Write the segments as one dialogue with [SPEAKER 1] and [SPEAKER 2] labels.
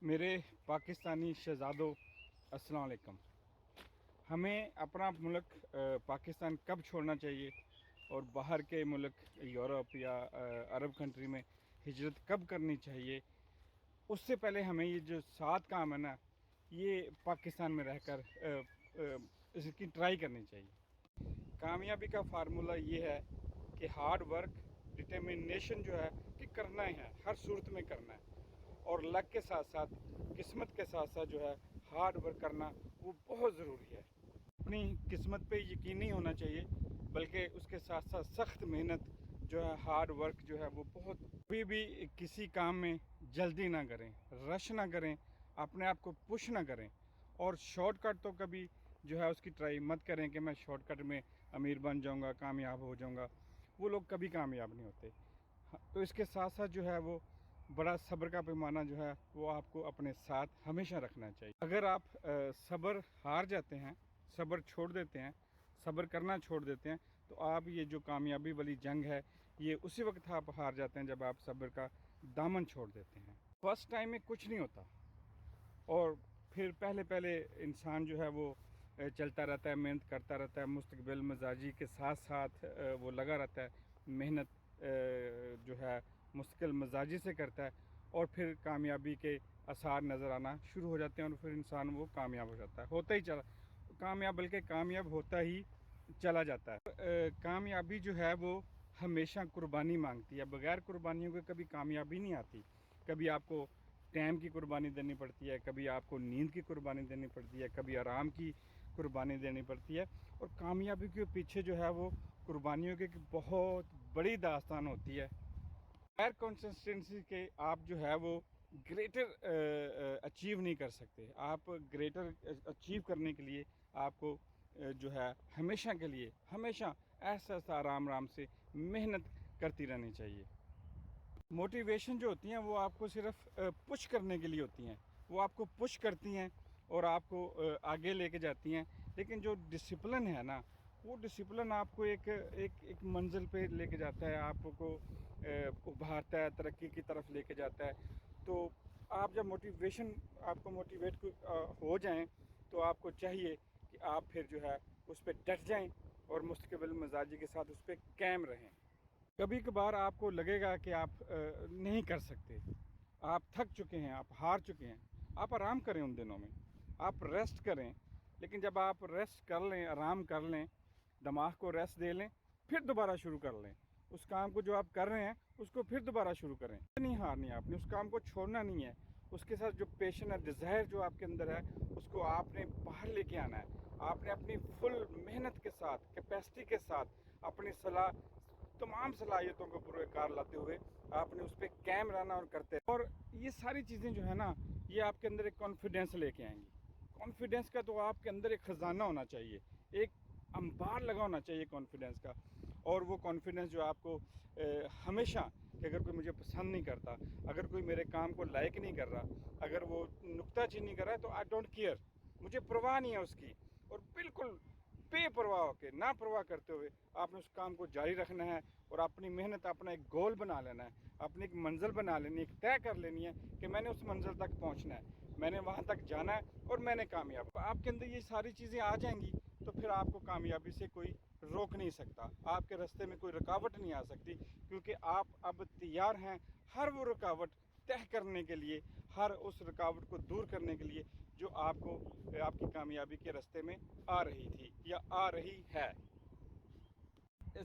[SPEAKER 1] میرے پاکستانی شہزادوں، السلام علیکم۔ ہمیں اپنا ملک پاکستان کب چھوڑنا چاہیے اور باہر کے ملک یورپ یا عرب کنٹری میں ہجرت کب کرنی چاہیے، اس سے پہلے ہمیں یہ جو 7 کام ہے نا، یہ پاکستان میں رہ کر اس کی ٹرائی کرنی چاہیے۔ کامیابی کا فارمولہ یہ ہے کہ ہارڈ ورک، ڈٹرمنیشن جو ہے کہ کرنا ہی ہے، ہر صورت میں کرنا ہے، اور لک کے ساتھ ساتھ، قسمت کے ساتھ ساتھ جو ہے ہارڈ ورک کرنا وہ بہت ضروری ہے۔ اپنی قسمت پہ یقین نہیں ہونا چاہیے، بلکہ اس کے ساتھ ساتھ سخت محنت جو ہے، ہارڈ ورک جو ہے وہ بہت۔ کبھی بھی کسی کام میں جلدی نہ کریں، رش نہ کریں، اپنے آپ کو پش نہ کریں، اور شارٹ کٹ تو کبھی جو ہے اس کی ٹرائی مت کریں کہ میں شارٹ کٹ میں امیر بن جاؤں گا، کامیاب ہو جاؤں گا۔ وہ لوگ کبھی کامیاب نہیں ہوتے۔ تو اس کے ساتھ ساتھ جو ہے وہ بڑا صبر کا پیمانہ جو ہے وہ آپ کو اپنے ساتھ ہمیشہ رکھنا چاہیے۔ اگر آپ صبر ہار جاتے ہیں، صبر چھوڑ دیتے ہیں، صبر کرنا چھوڑ دیتے ہیں، تو آپ یہ جو کامیابی والی جنگ ہے، یہ اسی وقت آپ ہار جاتے ہیں جب آپ صبر کا دامن چھوڑ دیتے ہیں۔ فرسٹ ٹائم میں کچھ نہیں ہوتا، اور پھر پہلے انسان جو ہے وہ چلتا رہتا ہے، محنت کرتا رہتا ہے، مستقبل مزاجی کے ساتھ ساتھ وہ لگا رہتا ہے، محنت جو ہے مستقل مزاجی سے کرتا ہے، اور پھر کامیابی کے آثار نظر آنا شروع ہو جاتے ہیں، اور پھر انسان وہ کامیاب ہو جاتا ہے، ہوتا ہی چلا کامیاب، بلکہ کامیاب ہوتا ہی چلا جاتا ہے۔ کامیابی جو ہے وہ ہمیشہ قربانی مانگتی ہے، بغیر قربانیوں کے کبھی کامیابی نہیں آتی۔ کبھی آپ کو ٹائم کی قربانی دینی پڑتی ہے، کبھی آپ کو نیند کی قربانی دینی پڑتی ہے، کبھی آرام کی قربانی دینی پڑتی ہے، اور کامیابی کے پیچھے جو ہے وہ قربانیوں کی بہت بڑی داستان ہوتی ہے۔ غیر کنسسٹنسی کے آپ جو ہے وہ گریٹر اچیو نہیں کر سکتے۔ آپ گریٹر اچیو کرنے کے لیے آپ کو جو ہے ہمیشہ کے لیے ہمیشہ ایسا آرام سے محنت کرتی رہنی چاہیے۔ موٹیویشن جو ہوتی ہیں وہ آپ کو صرف پش کرنے کے لیے ہوتی ہیں، وہ آپ کو پش کرتی ہیں اور آپ کو آگے لے کے جاتی ہیں، لیکن جو ڈسپلن ہے نا، وہ ڈسپلن آپ کو ایک منزل پہ لے کے جاتا ہے، آپ کو ابھارتا ہے، ترقی کی طرف لے کے جاتا ہے۔ تو آپ جب آپ کو موٹیویٹ ہو جائیں، تو آپ کو چاہیے کہ آپ پھر جو ہے اس پہ ڈٹ جائیں اور مستقبل مزاجی کے ساتھ اس پہ قائم رہیں۔ کبھی کبھار آپ کو لگے گا کہ آپ نہیں کر سکتے، آپ تھک چکے ہیں، آپ ہار چکے ہیں، آپ آرام کریں، ان دنوں میں آپ ریسٹ کریں۔ لیکن جب آپ ریسٹ کر لیں، آرام کر لیں، دماغ کو ریسٹ دے لیں، پھر دوبارہ شروع کر لیں اس کام کو جو آپ کر رہے ہیں، اس کو پھر دوبارہ شروع کریں۔ نہیں ہارنی، آپ نے اس کام کو چھوڑنا نہیں ہے، اس کے ساتھ جو پیشن ہے، ڈیزائر جو آپ کے اندر ہے، اس کو آپ نے باہر لے کے آنا ہے۔ آپ نے اپنی فل محنت کے ساتھ، کیپیسٹی کے ساتھ، اپنی تمام صلاحیتوں کو پورے کار لاتے ہوئے آپ نے اس پہ قائم رہنا اور کرتے، اور یہ ساری چیزیں جو ہے نا، یہ آپ کے اندر ایک کانفیڈنس لے کے آئیں گی۔ کانفیڈنس کا تو آپ کے اندر ایک خزانہ ہونا چاہیے، ایک انبار لگا ہونا چاہیے کانفیڈنس کا، اور وہ کانفیڈنس جو آپ کو ہمیشہ، کہ اگر کوئی مجھے پسند نہیں کرتا، اگر کوئی میرے کام کو لائک نہیں کر رہا، اگر وہ نکتہ چینی کر رہا ہے، تو آئی ڈونٹ کیئر، مجھے پرواہ نہیں ہے اس کی، اور بالکل بے پرواہ ہو کے، نا پرواہ کرتے ہوئے آپ نے اس کام کو جاری رکھنا ہے، اور اپنی محنت، اپنا ایک گول بنا لینا ہے، اپنی ایک منزل بنا لینی ہے، ایک طے کر لینی ہے کہ میں نے اس منزل تک پہنچنا ہے، میں نے وہاں تک جانا ہے، اور میں نے کامیاب۔ آپ کے اندر یہ ساری چیزیں آ جائیں گی، تو پھر آپ کو کامیابی سے کوئی روک نہیں سکتا، آپ کے راستے میں کوئی رکاوٹ نہیں آ سکتی، کیونکہ آپ اب تیار ہیں ہر وہ رکاوٹ طے کرنے کے لیے، ہر اس رکاوٹ کو دور کرنے کے لیے جو آپ کو آپ کی کامیابی کے راستے میں آ رہی تھی یا آ رہی ہے۔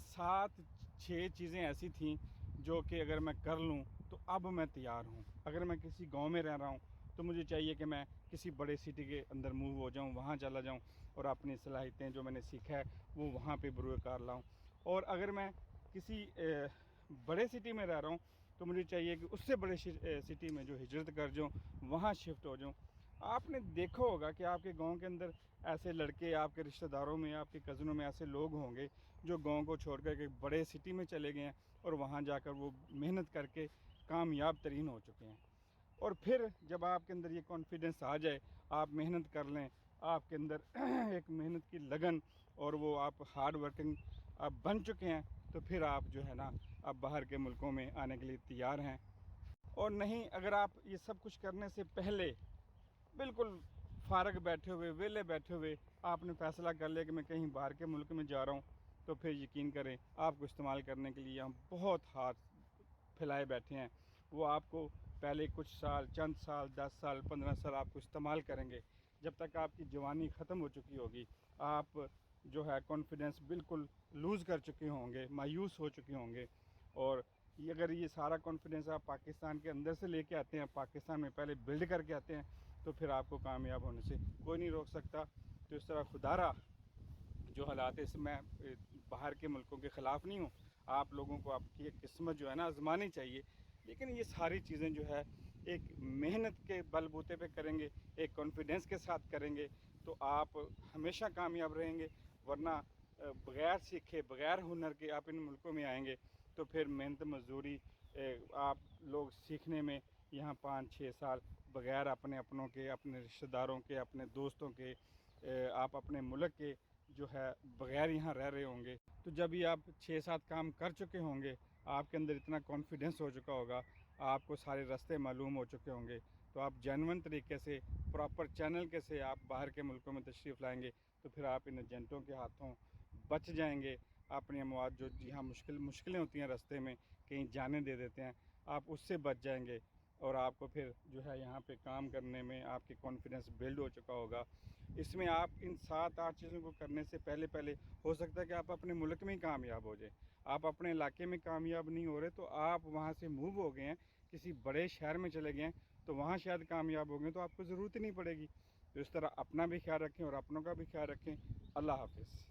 [SPEAKER 1] 7-6 چیزیں ایسی تھیں جو کہ اگر میں کر لوں تو اب میں تیار ہوں۔ اگر میں کسی گاؤں میں رہ رہا ہوں تو مجھے چاہیے کہ میں کسی بڑے سٹی کے اندر موو ہو جاؤں، وہاں چلا جاؤں، اور اپنی صلاحیتیں جو میں نے سیکھا ہے وہ وہاں پہ بروئے کار لاؤں۔ اور اگر میں کسی بڑے سٹی میں رہ رہا ہوں تو مجھے چاہیے کہ اس سے بڑے سٹی میں جو ہجرت کر جاؤں، وہاں شفٹ ہو جاؤں۔ آپ نے دیکھا ہوگا کہ آپ کے گاؤں کے اندر ایسے لڑکے، آپ کے رشتہ داروں میں، آپ کے کزنوں میں ایسے لوگ ہوں گے جو گاؤں کو چھوڑ کر کے بڑے سٹی میں چلے گئے ہیں، اور وہاں جا کر وہ محنت کر کے کامیاب ترین ہو چکے ہیں۔ اور پھر جب آپ کے اندر یہ کانفیڈنس آ جائے، آپ محنت کر لیں، آپ کے اندر ایک محنت کی لگن، اور وہ آپ ہارڈ ورکنگ آپ بن چکے ہیں، تو پھر آپ جو ہے نا، اب باہر کے ملکوں میں آنے کے لیے تیار ہیں۔ اور نہیں اگر آپ یہ سب کچھ کرنے سے پہلے بالکل فارغ بیٹھے ہوئے ویلے بیٹھے ہوئے آپ نے فیصلہ کر لیا کہ میں کہیں باہر کے ملک میں جا رہا ہوں، تو پھر یقین کریں آپ کو استعمال کرنے کے لیے ہم بہت ہاتھ پھیلائے بیٹھے ہیں. وہ آپ کو پہلے کچھ سال، چند سال، 10 سال، 15 سال آپ کو استعمال کریں گے، جب تک آپ کی جوانی ختم ہو چکی ہوگی. آپ جو ہے کانفیڈنس بالکل لوز کر چکے ہوں گے، مایوس ہو چکے ہوں گے. اور اگر یہ سارا کانفیڈنس آپ پاکستان کے اندر سے لے کے آتے ہیں، پاکستان میں پہلے بلڈ کر کے آتے ہیں، تو پھر آپ کو کامیاب ہونے سے کوئی نہیں روک سکتا. تو اس طرح خدا جو حالات ہے، اس میں باہر کے ملکوں کے خلاف نہیں ہوں. آپ لوگوں کو آپ کی قسمت جو ہے نا آزمانی چاہیے، لیکن یہ ساری چیزیں جو ہے ایک محنت کے بل بوتے پہ کریں گے، ایک کانفیڈنس کے ساتھ کریں گے تو آپ ہمیشہ کامیاب رہیں گے. ورنہ بغیر سیکھے، بغیر ہنر کے آپ ان ملکوں میں آئیں گے تو پھر محنت مزدوری آپ لوگ سیکھنے میں یہاں 5-6 سال بغیر اپنوں کے، اپنے رشتہ داروں کے، اپنے دوستوں کے، آپ اپنے ملک کے جو ہے بغیر یہاں رہ رہے ہوں گے. تو جب یہ آپ 6-7 کام کر چکے ہوں گے، آپ کے اندر اتنا کانفیڈنس ہو چکا ہوگا، آپ کو سارے راستے معلوم ہو چکے ہوں گے، تو آپ جینون طریقے سے، پراپر چینل کے سے آپ باہر کے ملکوں میں تشریف لائیں گے تو پھر آپ ان ایجنٹوں کے ہاتھوں بچ جائیں گے. اپنی اموات جو یہاں مشکلیں ہوتی ہیں راستے میں، کہیں جانے دے دیتے ہیں، آپ اس سے بچ جائیں گے. اور آپ کو پھر جو ہے یہاں پہ کام کرنے میں آپ کی کانفیڈنس بلڈ ہو چکا ہوگا. اس میں آپ ان 7-8 چیزوں کو کرنے سے پہلے ہو سکتا ہے کہ آپ اپنے ملک میں ہی کامیاب ہو جائیں. آپ اپنے علاقے میں کامیاب نہیں ہو رہے تو آپ وہاں سے موو ہو گئے ہیں، کسی بڑے شہر میں چلے گئے ہیں تو وہاں شاید کامیاب ہو گئے تو آپ کو ضرورت ہی نہیں پڑے گی. تو اس طرح اپنا بھی خیال رکھیں اور اپنوں کا بھی خیال رکھیں. اللہ حافظ.